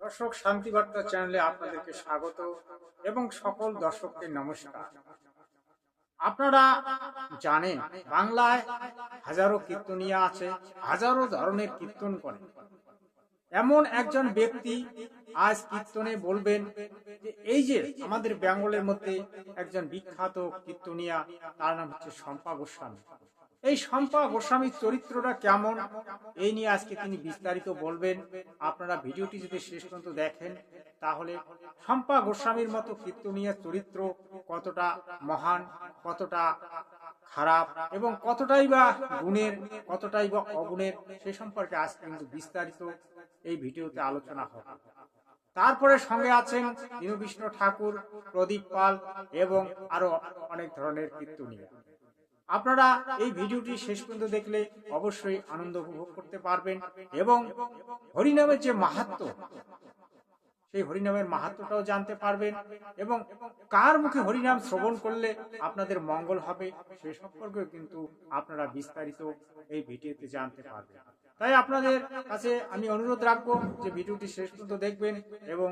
দর্শক, শান্তিবার্তা চ্যানেলে আপনাদেরকে স্বাগত এবং সকল দর্শককে নমস্কার। আপনারা জানেন বাংলায় হাজারো কীর্তনিয়া আছে, হাজারো ধরনের কীর্তন করে। এমন একজন ব্যক্তি আজ কীর্তনে বলবেন যে এই যে আমাদের বেঙ্গলের মধ্যে একজন বিখ্যাত কীর্তনিয়া, তার নাম হচ্ছে শম্পা গোস্বামী। এই শম্পা গোস্বামীর চরিত্রটা কেমন, এই নিয়ে আজকে তিনি বিস্তারিত বলবেন। আপনারা ভিডিওটি যদি শেষ পর্যন্ত দেখেন তাহলে শম্পা গোস্বামীর মতো কীর্তনিয়ার চরিত্র কতটা মহান, কতটা খারাপ এবং কতটাই বা গুণের, কতটাই বা অগুণের, সে সম্পর্কে আজ কিন্তু বিস্তারিত এই ভিডিওতে আলোচনা হবে। তারপরে সঙ্গে আছেন দীনবিষ্ণু ঠাকুর, প্রদীপ পাল এবং আরো অনেক ধরনের কীর্তনিয়া। আপনারা এই ভিডিওটি শেষ পর্যন্ত দেখলে অবশ্যই আনন্দ উপভোগ করতে পারবেন এবং হরিনামের যে মাহাত্ম্য, সেই হরিনামের মাহাত্ম্যটাও জানতে পারবেন এবং কার মুখে হরিনাম শ্রবণ করলে আপনাদের মঙ্গল হবে সে সম্পর্কেও কিন্তু আপনারা বিস্তারিত এই ভিডিওতে জানতে পারবেন। তাই আপনাদের কাছে আমি অনুরোধ রাখবো যে ভিডিওটি শেষ পর্যন্ত দেখবেন এবং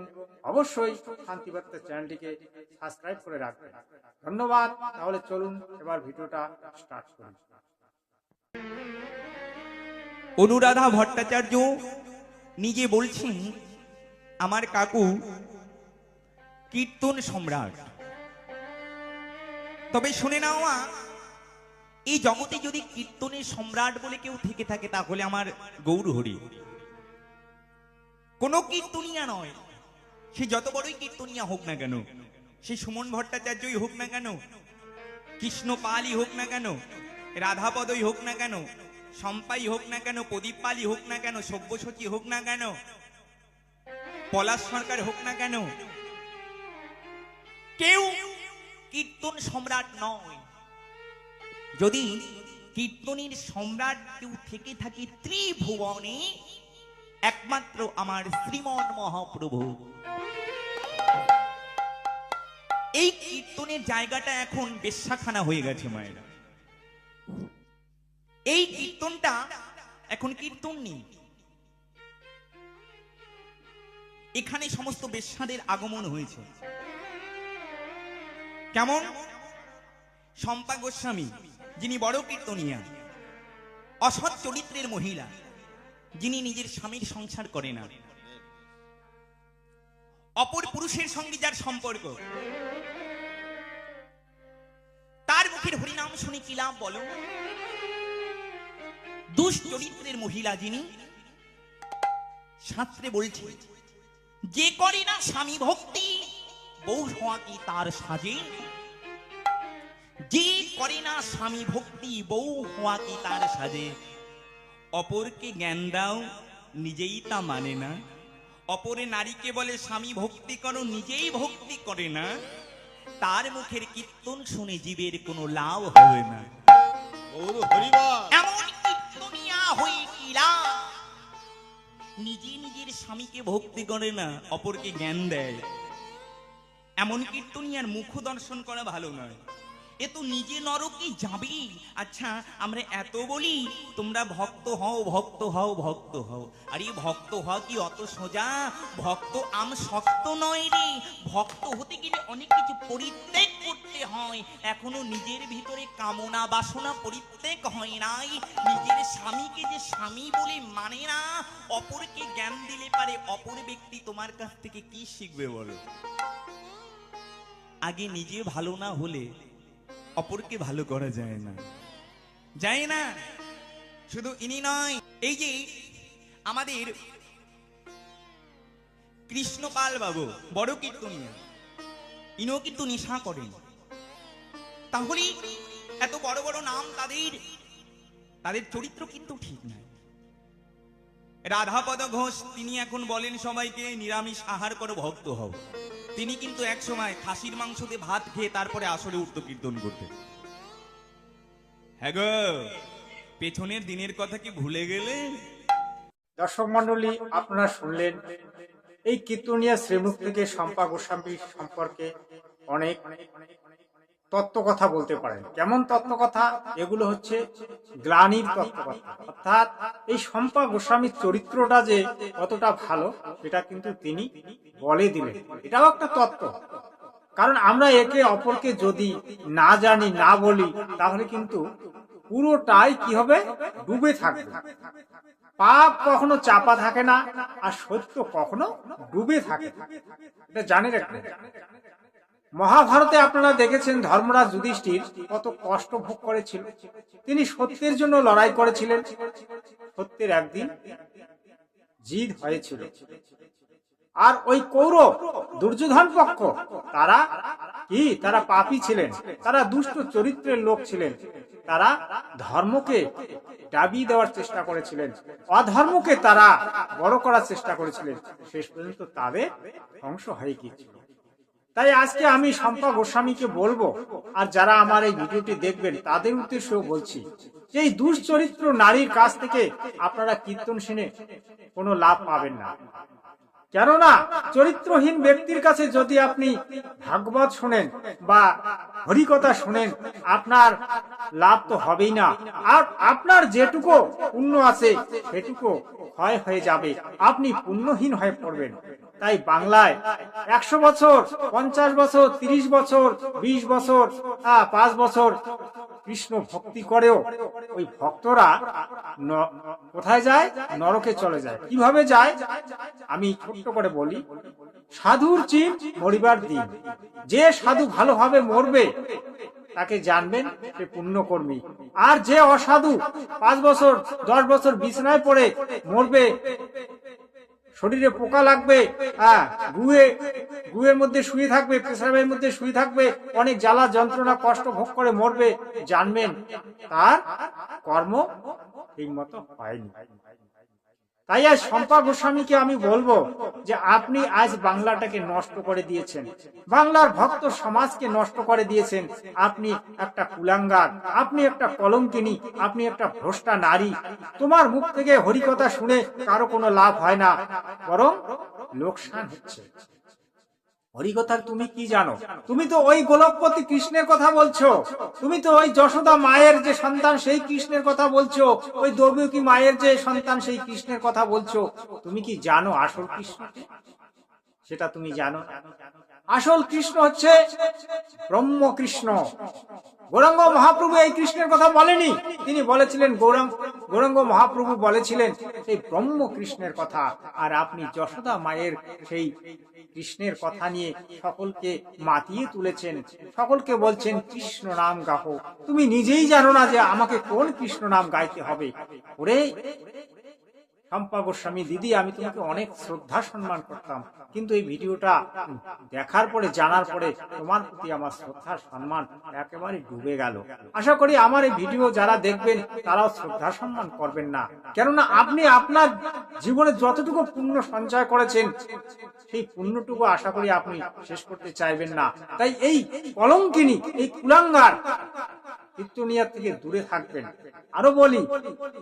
অবশ্যই শান্তিবার্তা চ্যানেলটিকে সাবস্ক্রাইব করে রাখবেন। ধন্যবাদ। তাহলে চলুন এবার ভিডিওটা স্টার্ট করি। অনুরাধা ভট্টাচার্য নিজে বলছেন, আমার কাকু কীর্তন সম্রাট। তবে শুনে নাও, এই জগতে যদি কীর্তনের সম্রাট বলে কেউ থেকে থাকে তাহলে আমার গৌরহরি। কোন কীর্তনিয়া নয়, সে যত বড়ই কীর্তনিয়া হোক না কেন, সে সুমন ভট্টাচার্যই হোক না কেন, কৃষ্ণ পালই হোক না কেন, রাধাপদই হোক না কেন, শম্পাই হোক না কেন, প্রদীপ পালই হোক না কেন, সব্যসাচী হোক না কেন, পলাশ সরকার হোক না কেন, কেউ কীর্তন সম্রাট নয়। যদি কীর্তনের সম্রাট কেউ থেকে থাকে ত্রিভুবনে, একমাত্র আমার শ্রীমন মহাপ্রভু। এই কীর্তনের জায়গাটা এখন বেশ্যাখানা হয়ে গেছে মায়েরা। এই কীর্তনটা এখন কীর্তন নেই, এখানে সমস্ত বেশ্যাদের আগমন হয়েছে। কেমন? শম্পা গোস্বামী যিনি বড় কীর্তনিয়া, অসৎ চরিত্রের মহিলা, যিনি নিজের স্বামীর সংসার করে না, অপর পুরুষের সঙ্গে যার সম্পর্ক, তার মুখের হরিনাম শুনে কি লাভ বলো? দুশ্চরিত্রের মহিলা যিনি, শাস্ত্রে বলছে যে করে না স্বামী ভক্তি বউ হওয়া কি তার সাজে। যে করে না স্বামী ভক্তি বউ হওয়া কি তার সাজে। অপরকে জ্ঞান দাও, নিজেই তা মানে না। অপরে নারীকে বলে স্বামী ভক্তি করো, নিজেই ভক্তি করে না। তার মুখের কীর্তন শুনে জীবের কোনো লাভ হবে না। এমন কীর্তনিয়া হয়ে কি লাভ? নিজে নিজের স্বামীকে ভক্তি করে না, অপরকে জ্ঞান দেয়। এমন কীর্তনিয়ার মুখ দর্শন করা ভালো নয়। এ তো নিজে নরকে যাবি। আচ্ছা, আমরা এত বলি তোমরা ভক্ত হও, ভক্ত হও, ভক্ত হও। আর এই ভক্ত হওয়া কি অত সোজা? ভক্ত আম শক্ত নয় রে। ভক্ত হতে গেলে অনেক কিছু পরিত্যাগ করতে হয়। এখনো নিজের ভিতরে কামনা বাসনা পরিত্যাগ হয় নাই। নিজের স্বামীকে যে স্বামী বলে মানে না, অপরকে জ্ঞান দিলে পারে অপর ব্যক্তি তোমার কাছ থেকে কি শিখবে বলো? আগে নিজে ভালো না হলে অপরকে ভালো করা যায় না, যায় না। শুধু ইনি নয়, এই যে আমাদের কৃষ্ণপাল বাবু বড় কীর্তনিয়া, ইনিও কিন্তু নেশা করেন। তাহলে এত বড় বড় নাম তাদের চরিত্র কিন্তু ঠিক নাই। রাধাপদ ঘোষ তিনি এখন বলেন সবাইকে নিরামিষ আহার করো, ভক্ত হও। তিনি কিন্তু এক সময় খাসির মাংস দিয়ে ভাত খেয়ে তারপরে আসরে উঠত কীর্তন করতে। হ্যাঁ গো, পেছনের দিনের কথা কি ভুলে গেলে? দর্শক মন্ডলী, আপনারা শুনলেন এই কীর্তনিয়া শ্রীমুখ থেকে শম্পা গোস্বামী সম্পর্কে অনেক তত্ত্ব কথা বলতে পারেন। কেমন তত্ত্ব কথা? এগুলো হচ্ছে গ্লানির তত্ত্ব কথা। অর্থাৎ এই শম্পা গোস্বামীর চরিত্রটা যে কতটা ভালো সেটা কিন্তু তিনি বলে দিলেন। এটাও একটা তত্ত্ব। কারণ আমরা একে অপরকে যদি না জানি, না বলি, তাহলে কিন্তু পুরোটাই কি হবে? ডুবে থাকবে। পাপ কখনো চাপা থাকে না, আর সত্য কখনো ডুবে থাকে। এটা জানে রাখবেন। মহাভারতে আপনারা দেখেছেন ধর্মরাজ যুধিষ্ঠির কত কষ্ট ভোগ করেছিল। তিনি সত্যের জন্য লড়াই করেছিলেন। সত্যের একদিন জিদ হয়েছিল। আর ওই কৌরব দুর্যোধন পক্ষ তারা কি? তারা পাপী ছিলেন, তারা দুষ্ট চরিত্রের লোক ছিলেন। তারা ধর্মকে দাবি দেওয়ার চেষ্টা করেছিলেন, অধর্মকে তারা বড় করার চেষ্টা করেছিলেন। শেষ পর্যন্ত তাদের ধ্বংস হয়ে গিয়েছিল। তাই আজকে আমি শম্পা গোস্বামীকে বলবো, আর যারা আমার এই ভিডিওটি দেখবেন তাদের উদ্দেশ্যেও বলছি, যে এই দুশ্চরিত্র নারীর কাছ থেকে আপনারা কীর্তন শুনে কোনো লাভ পাবেন না। কেননা চরিত্রহীন ব্যক্তির কাছে যদি আপনি ভাগবত শোনেন বা হরিকথা শোনেন, আপনার লাভ তো হবেই না। আর আপনার যেটুকু পুণ্য আছে সেটুকু ক্ষয় হয়ে যাবে, আপনি পুণ্যহীন হয়ে পড়বেন। তাই বাংলায় 100 বছর, 50 বছর, 30 বছর, 20 বছর, 5 বছর কৃষ্ণ ভক্তি করেও ওই ভক্তরা কোথায় যায়? নরকে চলে যায়। কিভাবে যায় আমি ছোট্ট করে বলি। সাধুর চিন মরিবার দিন। যে সাধু ভালোভাবে মরবে তাকে জানবেন সে পুণ্যকর্মী। আর যে অসাধু 5 বছর 10 বছর বিছানায় পড়ে মরবে, শরীরে পোকা লাগবে, গুয়ের মধ্যে শুয়ে থাকবে, পেশাবের মধ্যে শুয়ে থাকবে, অনেক জ্বালা যন্ত্রণা কষ্ট ভোগ করে মরবে, জানবেন তার কর্ম ঠিক মতো হয়নি। তাই আজ শম্পা গোস্বামীকে আমি বলবো যে আপনি আজ বাংলাটাকে নষ্ট করে দিয়েছেন, বাংলার ভক্ত সমাজকে নষ্ট করে দিয়েছেন। আপনি একটা কুলাঙ্গার, আপনি একটা কলঙ্কিনী, আপনি একটা ভ্রষ্টা নারী। তোমার মুখ থেকে হরিকথা শুনে কারো কোনো লাভ হয় না, বরং লোকসান হচ্ছে। হরিকথার তুমি কি জানো? তুমি তো ওই গোলকপতি কৃষ্ণের কথা বলছো, তুমি তো ওই যশোদা মায়ের যে সন্তান সেই কৃষ্ণের কথা বলছো, ওই দেবকী মায়ের যে সন্তান সেই কৃষ্ণের কথা বলছো। তুমি কি জানো আসল কৃষ্ণ? সেটা তুমি জানো? আসল কৃষ্ণ হচ্ছে ব্রহ্ম কৃষ্ণ। গৌরাঙ্গ মহাপ্রভু এই কৃষ্ণের কথা বলেনি, তিনি বলেছিলেন গৌরাঙ্গ মহাপ্রভু বলেছিলেন সেই ব্রহ্ম কৃষ্ণের কথা। আর আপনি যশোদা মায়ের সেই কৃষ্ণের কথা নিয়ে সকলকে মাতিয়ে তুলেছেন, সকলকে বলছেন কৃষ্ণ নাম গাহো। তুমি নিজেই জানো না যে আমাকে কোন কৃষ্ণ নাম গাইতে হবে। ওরে শম্পা গোস্বামী দিদি, আমি তোমাকে অনেক শ্রদ্ধা সম্মান করতাম, কিন্তু এই ভিডিওটা দেখার পরে, জানার পরে তোমার প্রতি আমার শ্রদ্ধা সম্মান একেবারে ডুবে গেল। আশা করি আমার এই ভিডিও যারা দেখবেন তারাও শ্রদ্ধা সম্মান করবেন না। কেননা আপনি আপনার জীবনে যতটুকু পুণ্য সঞ্চয় করেছেন সেই পুণ্যটুকু আশা করি আপনি শেষ করতে চাইবেন না। তাই এই কলঙ্কিনী, এই কুলাঙ্গার কীর্তনিয়া থেকে দূরে থাকবেন। আরো বলি,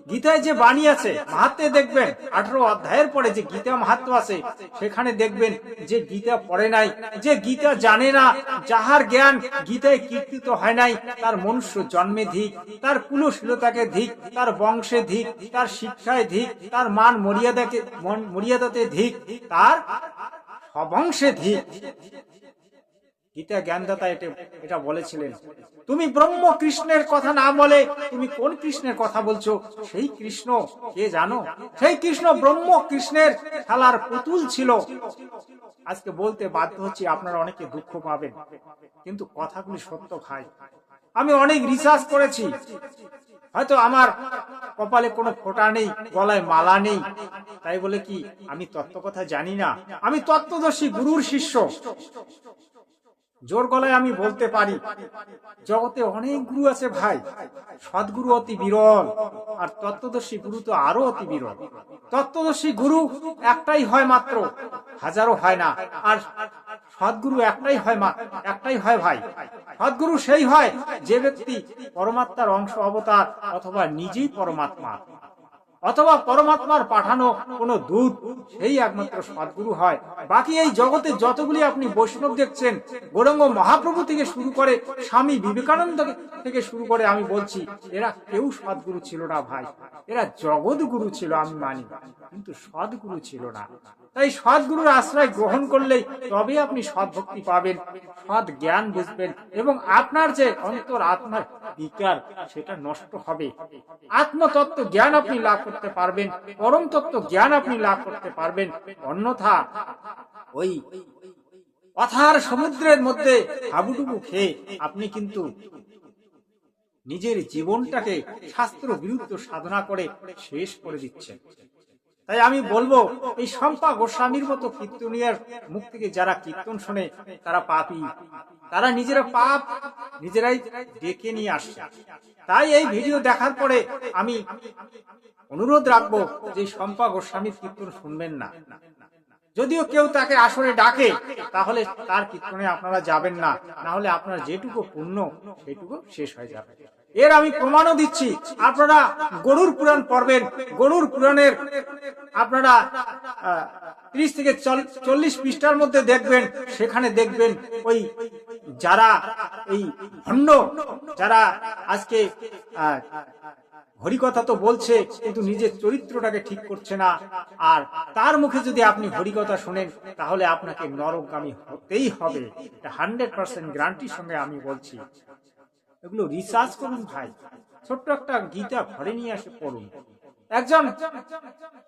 গীতায় যে বাণী আছে, মাহাত্মে দেখবেন 18 অধ্যায়ের পরে যে গীতা মাহাত্ম্য আছে, সেখানে দেখবেন যে গীতা পড়ে নাই, যে গীতা জানে না, যাহার জ্ঞান গীতায় কীর্তিত হয় নাই, তার মনুষ্য জন্মে ধিক, তার কুলশীলতাকে ধিক, তার বংশে ধিক, তার শিক্ষায় ধিক, তার মান মর্যাদাতে ধিক, তার স্ববংশে ধিক। গীতা জ্ঞানদাতা এটা বলেছিলেন। তুমি ব্রহ্ম কৃষ্ণের কথা না বলে তুমি কোন কৃষ্ণের কথা বলছো? সেই কৃষ্ণ কে জানো? সেই কৃষ্ণ ব্রহ্ম কৃষ্ণের খেলার পুতুল ছিল। আজকে বলতে বাধ্য হচ্ছি, আপনারা অনেকে দুঃখ পাবেন, কিন্তু কথাগুলি সত্য ভাই। আমি অনেক রিসার্চ করেছি, হয়তো আমার কপালে কোনো ফোঁটা নেই, গলায় মালা নেই, তাই বলে কি আমি তত্ত্ব কথা জানি না? আমি তত্ত্বদর্শী গুরুর শিষ্য। জোর গলায় আমি বলতে পারি, জগতে অনেক গুরু আছে ভাই, সদ্গুরু অতি বিরল, আর তত্ত্বদর্শী গুরু তো আরো অতি বিরল। তত্ত্বদর্শী গুরু একটাই হয় মাত্র, হাজারো হয় না। আর সদ্গুরু একটাই হয় ভাই। সদ্গুরু সেই হয় যে ব্যক্তি পরমাত্মার অংশ অবতার অথবা নিজেই পরমাত্মা। অথবা পরমাত্মার পাঠানো কোনো দূত, সেই একমাত্র সদ্গুরু হয়। বাকি এই জগতে যতগুলি আপনি বৈষ্ণব দেখছেন, গৌরাঙ্গ মহাপ্রভু থেকে শুরু করে স্বামী বিবেকানন্দ থেকে শুরু করে, আমি বলছি এরা কেউ সদ্গুরু ছিল না ভাই। এরা জগৎগুরু ছিল আমি মানি, কিন্তু সদ্গুরু ছিল না। তাই সদ্গুরুর আশ্রয় গ্রহণ করলেই তবে আপনি সদ্ভক্তি পাবেন, সৎ জ্ঞান বুঝবেন, এবং আপনার যে অন্তর আত্মার বিকার সেটা নষ্ট হবে। আত্মতত্ত্ব জ্ঞান আপনি লাভ করতে পারবেন, পরম তত্ত্ব জ্ঞান আপনি লাভ করতে পারবেন। অন্যথা ওই অথার সমুদ্রের মধ্যে হাবুডুবু খেয়ে আপনি কিন্তু নিজের জীবনটাকে শাস্ত্র বিরুদ্ধ সাধনা করে শেষ করে দিচ্ছেন। তাই আমি বলবো, এই শম্পা গোস্বামীর মতো কীর্তনিয়ার মুখ থেকে যারা কীর্তন শোনে তারা পাপী, তারা নিজেরা পাপ নিজেরাই ডেকে নিয়ে আসছে। তাই এই ভিডিও দেখার পরে আমি অনুরোধ রাখবো যে শম্পা গোস্বামীর কীর্তন শুনবেন না। যদিও কেউ তাকে আসরে ডাকে, তাহলে তার কীর্তনে আপনারা যাবেন না, না হলে আপনার যেটুকু পুণ্য সেটুকু শেষ হয়ে যাবে। এর আমি প্রমাণও দিচ্ছি। আপনারা গরুর পুরাণ পড়বেন, গরুর পুরাণের আপনারা 30 থেকে 40 পৃষ্ঠার মধ্যে দেখবেন, সেখানে দেখবেন ওই যারা এই ভণ্ড, যারা আজকে হরিকথা তো বলছে কিন্তু নিজের চরিত্রটাকে ঠিক করছে না, আর তার মুখে যদি আপনি হরিকথা শোনেন তাহলে আপনাকে নরকগামী হতেই হবে। 100% গ্যারান্টির সঙ্গে আমি বলছি। এগুলো রিসার্চ করুন ভাই, ছোট্ট একটা গীতা ঘরে নিয়ে আসে পড়ুন। একজন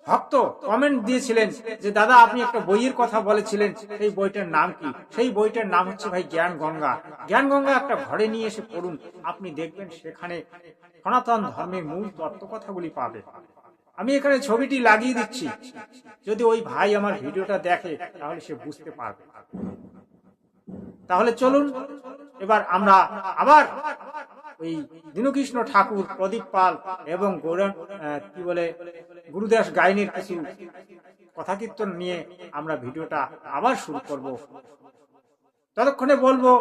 ভক্ত কমেন্ট দিয়েছিলেন যে দাদা আপনি একটা বইয়ের কথা বলেছিলেন, সেই বইটার নাম কি? সেই বইটার নাম হচ্ছে ভাই জ্ঞান গঙ্গা। জ্ঞান গঙ্গা একটা ঘরে নিয়ে এসে পড়ুন, আপনি দেখবেন সেখানে সনাতন ধর্মের মূল তত্ত্ব কথাগুলি পাবে। আমি এখানে ছবিটি লাগিয়ে দিচ্ছি, যদি ওই ভাই আমার ভিডিওটা দেখে তাহলে সে বুঝতে পারবে। তাহলে চলুন এবার আমরা আবার ওই দীনকৃষ্ণ ঠাকুর, প্রদীপ পাল এবং গুরুদাস গাইনের কিছু কথা কীর্তন নিয়ে আমরা ভিডিওটা আবার শুরু করব। ততক্ষণে বলবো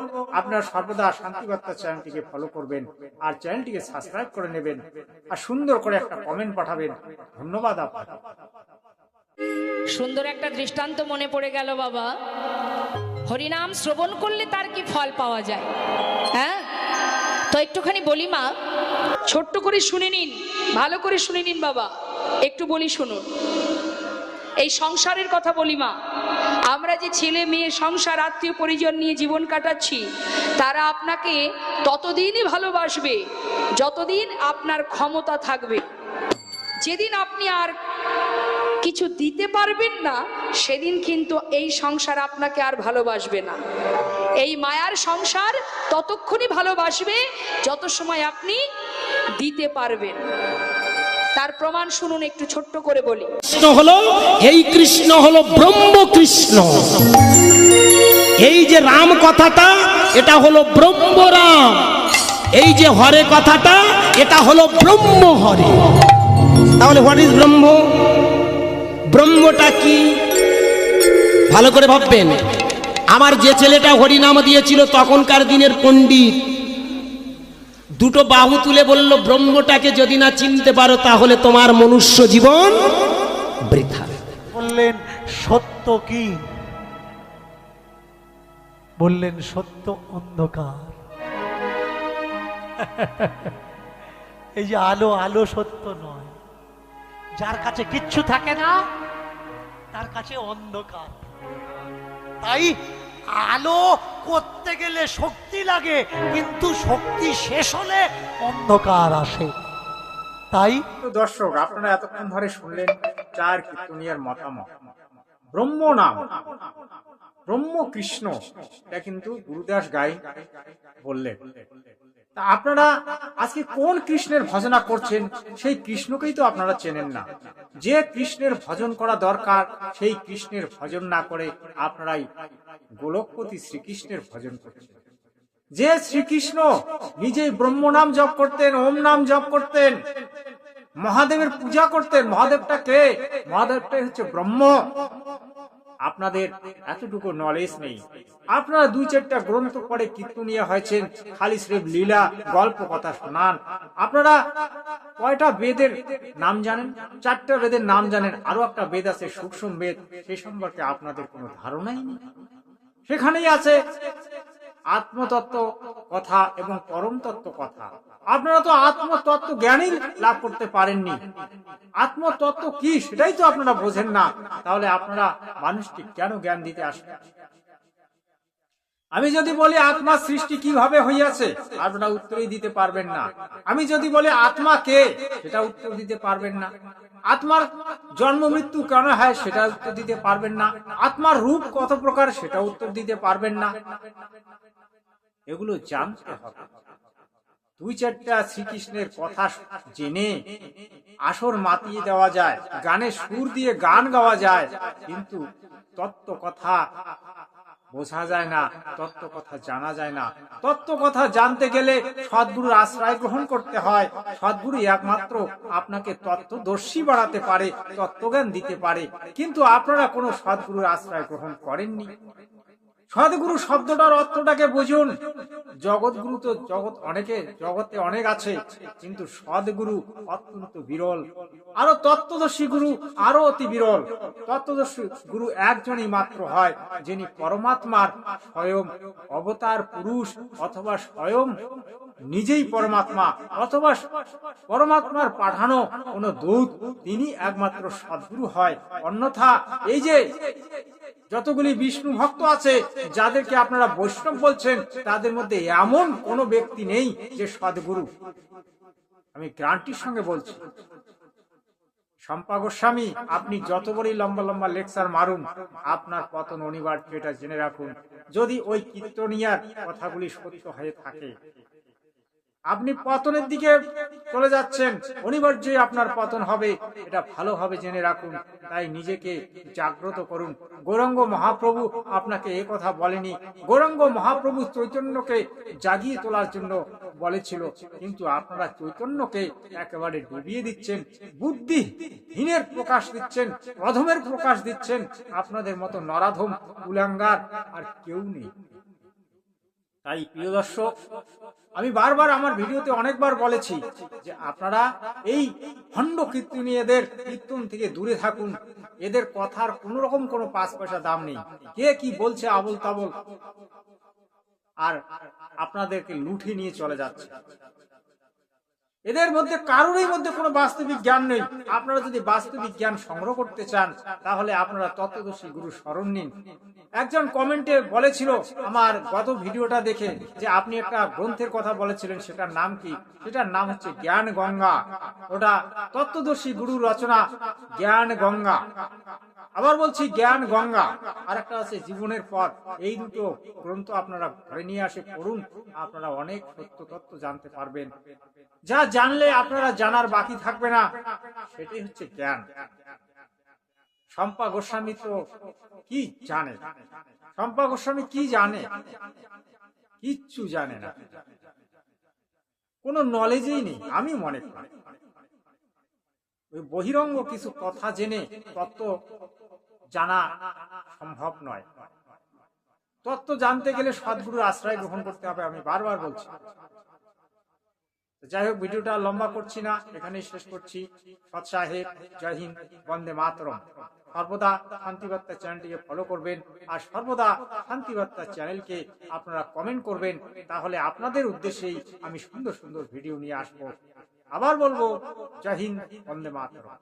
আপনার সর্বদা শান্তিবার্তা চ্যানেলটিকে ফলো করবেন, আর চ্যানেলটিকে সাবস্ক্রাইব করে নেবেন, আর সুন্দর করে একটা কমেন্ট পাঠাবেন। ধন্যবাদ আপনাকে। সুন্দর একটা দৃষ্টান্ত মনে পড়ে গেল বাবা। হরিনাম শ্রবণ করলে তার কি ফল পাওয়া যায়? হ্যাঁ, তো একটুখানি বলি মা, ছোট্ট করে শুনে নিন, ভালো করে শুনে নিন বাবা, একটু বলি শুনুন। এই সংসারের কথা বলি মা, আমরা যে ছেলে মেয়ে সংসার আত্মীয় পরিজন নিয়ে জীবন কাটাচ্ছি, তারা আপনাকে ততদিনই ভালোবাসবে যতদিন আপনার ক্ষমতা থাকবে। যেদিন আপনি আর কিছু দিতে পারবেন না, সেদিন কিন্তু এই সংসার আপনাকে আর ভালোবাসবে না। এই মায়ার সংসার ততক্ষণই ভালোবাসবে যত সময় আপনি দিতে পারবেন। তার প্রমাণ শুনুন, একটু ছোট্ট করে বলি। কৃষ্ণ হলো, এই কৃষ্ণ হলো ব্রহ্ম কৃষ্ণ। এই যে রাম কথাটা, এটা হলো ব্রহ্ম রাম। এই যে হরে কথাটা, এটা হলো ব্রহ্ম হরে। তাহলে হোয়াট ইজ ব্রহ্ম? ব্রহ্মটা কি ভালো করে ভাববেন। আমার যে ছেলেটা হরিনাম দিয়েছিল তখনকার দিনের পণ্ডিত, দুটো বাহু তুলে বলল, ব্রহ্মটাকে যদি না চিনতে পারো তাহলে তোমার মনুষ্য জীবন বৃথা। বললেন সত্য কি? বললেন সত্য অন্ধকার। এই যে আলো, আলো সত্য নয়। যার কাছে কিচ্ছু থাকে না তার কাছে অন্ধকার। তাই আলো করতে গেলে শক্তি লাগে, কিন্তু শক্তি শেষ হলে অন্ধকার আসে। তাই দর্শক, আপনারা এতক্ষণ ধরে শুনলেন চার কীর্তনিয়ার মতামত। ব্রহ্ম নাম, ব্রহ্ম কৃষ্ণ, এটা কিন্তু গুরুদাস গাই বললেন। তা আপনারা আজকে কোন কৃষ্ণের ভজনা করছেন? সেই কৃষ্ণকেই তো আপনারা চেনেন না। যে কৃষ্ণের ভজন করা দরকার সেই কৃষ্ণের ভজন না করে আপনারাই গোলকপতি শ্রীকৃষ্ণের ভজন করছেন। যে শ্রীকৃষ্ণ নিজেই ব্রহ্ম নাম জপ করতেন, ওম নাম জপ করতেন, মহাদেবের পূজা করতেন। মহাদেবটা কে? মহাদেবটাই হচ্ছে ব্রহ্ম। আপনাদের এতটুকু নলেজ নেই। আপনারা 2-4টা গ্রন্থ পড়ে কীর্তনিয়া হয়েছেন, খালি স্রেফ লীলা গল্প কথা শোনান। আপনারা কয়টা বেদের নাম জানেন? 4টা বেদের নাম জানেন, আরো একটা বেদ আছে সূক্ষ্ম বেদ, সে সম্পর্কে আপনাদের কোনো ধারণাই নেই। সেখানেই আছে আত্মতত্ত্ব কথা এবং পরম তত্ত্ব কথা। আপনারা তো আত্মতত্ত্ব জ্ঞানই লাভ করতে পারেননি। আত্মতত্ত্ব কি সেটাই তো আপনারা বোঝেন না, তাহলে আপনারা মানুষকে কেন জ্ঞান দিতে আসেন? আমি যদি বলি আত্মা সৃষ্টি কিভাবে হইয়াছে, আপনারা উত্তরই দিতে পারবেন না। আমি যদি বলি আত্মা কে, সেটা উত্তর দিতে পারবেন না। আত্মার জন্ম মৃত্যু কেন হয়, সেটা উত্তর দিতে পারবেন না। আত্মার রূপ কত প্রকার, সেটা উত্তর দিতে পারবেন না। এগুলো জানতে হবে। 2-4টা শ্রীকৃষ্ণের কথা জেনে আসর মাতিয়ে দেওয়া যায়, গানে সুর দিয়ে গান গাওয়া যায়, কিন্তু তত্ত্ব কথা বোঝা যায় না, তত্ত্ব কথা জানা যায় না। তত্ত্ব কথা জানতে গেলে সদ্গুরুর আশ্রয় গ্রহণ করতে হয়। সদ্গুরু একমাত্র আপনাকে তত্ত্বদর্শী বাড়াতে পারে, তত্ত্বজ্ঞান দিতে পারে, কিন্তু আপনারা কোনো সদ্গুরুর আশ্রয় গ্রহণ করেননি। সদ্গুরু শব্দটার অর্থটাকে বুঝুন। জগৎগুরু তো জগতে অনেক আছে, কিন্তু সদ্গুরু অত্যন্ত বিরল। আরো তত্ত্বদর্শী গুরু আরো অতি বিরল। তত্ত্বদর্শী গুরু একজনই মাত্র হয়, যিনি পরমাত্মার স্বয়ং অবতার পুরুষ, অথবা স্বয়ং নিজেই পরমাত্মা, অথবা পরমাত্মার পাঠানো কোন দূত, তিনি একমাত্র সদ্গুরু হয়। অন্যথা এই যে যতগুলি বিষ্ণু ভক্ত আছে, যাদেরকে আপনারা বৈষ্ণব বলছেন, তাদের মধ্যে এমন কোন ব্যক্তি নেই যে সদ্গুরু। আমি গ্যারান্টির সঙ্গে বলছি। শম্পা গোস্বামী, আপনি যত বড়ই লম্বা লম্বা লেকচার মারুন, আপনার পতন অনিবার্য, এটা জেনে রাখুন। যদি ওই কীর্তনিয়ার কথাগুলি সত্য হয়ে থাকে, আপনি পতনের দিকে চলে যাচ্ছেন, অনিবার্যই আপনার পতন হবে, এটা ভালোভাবে জেনে রাখুন। তাই নিজেকে জাগ্রত করুন। গৌরাঙ্গ মহাপ্রভু আপনাকে এ কথা বলেনি। গৌরাঙ্গ মহাপ্রভু চৈতন্যকে জাগিয়ে তোলার জন্য বলেছিল, কিন্তু আপনারা চৈতন্যকে একেবারে ডুবিয়ে দিচ্ছেন, বুদ্ধিহীনের প্রকাশ দিচ্ছেন, অধমের প্রকাশ দিচ্ছেন। আপনাদের মতো নরাধম কুলাঙ্গার আর কেউ নেই। তাই প্রিয় দর্শক, আমি বারবার আমার ভিডিওতে অনেকবার বলেছি যে আপনারা এই ভণ্ড কীর্তনীয়দের কীর্তন থেকে দূরে থাকুন। এদের কথার কোন রকম কোনো 5 পয়সা দাম নেই। কে কি বলছে আবল তাবল, আর আপনাদেরকে লুঠে নিয়ে চলে যাচ্ছে। এদের মধ্যে কারোরই মধ্যে কোনো বাস্তবিক জ্ঞান নেই। আপনারা যদি বাস্তবিক জ্ঞান সংগ্রহ করতে চান, তাহলে আপনারা তত্ত্বদর্শী গুরু শরণ নিন। একজন কমেন্টে বলেছিল আমার গত ভিডিওটা দেখে, যে আপনি একটা গ্রন্থের কথা বলেছিলেন, সেটার নাম কি? সেটার নাম হচ্ছে জ্ঞান গঙ্গা। ওটা তত্ত্বদর্শী গুরু রচনা, জ্ঞান গঙ্গা। আবার বলছি জ্ঞান গঙ্গা, আর একটা আছে জীবনের পথ। এই দুটো গ্রন্থ আপনারা ঘরে নিয়ে আসে পড়ুন, আপনারা অনেক সত্য তত্ত্ব জানতে পারবেন। যা জানলে আপনারা জানার বাকি থাকবে না, সেটাই হচ্ছে জ্ঞান। শম্পা গোস্বামী তো কি জানে? শম্পা গোস্বামী কি জানে? কিচ্ছু জানে না, কোনো নলেজই নেই। আমি মনে করি ওই বহিরঙ্গ কিছু কথা জেনে তত্ত্ব জানা সম্ভব নয়। তত্ত্ব জানতে গেলে সদ্গুরুর আশ্রয় গ্রহণ করতে হবে, আমি বারবার বলছি। যাই হোক, ভিডিওটা লম্বা করছি না, এখানেই শেষ করছি। সৎ সাহেব, জয় হিন্দ, বন্দে মাতরম। সর্বদা শান্তিবার্তা চ্যানেলটিকে ফলো করবেন, আর সর্বদা শান্তিবার্তা চ্যানেলকে আপনারা কমেন্ট করবেন, তাহলে আপনাদের উদ্দেশ্যেই আমি সুন্দর সুন্দর ভিডিও নিয়ে আসবো। আবার বলবো, জয় হিন্দ, বন্দে মাতরম।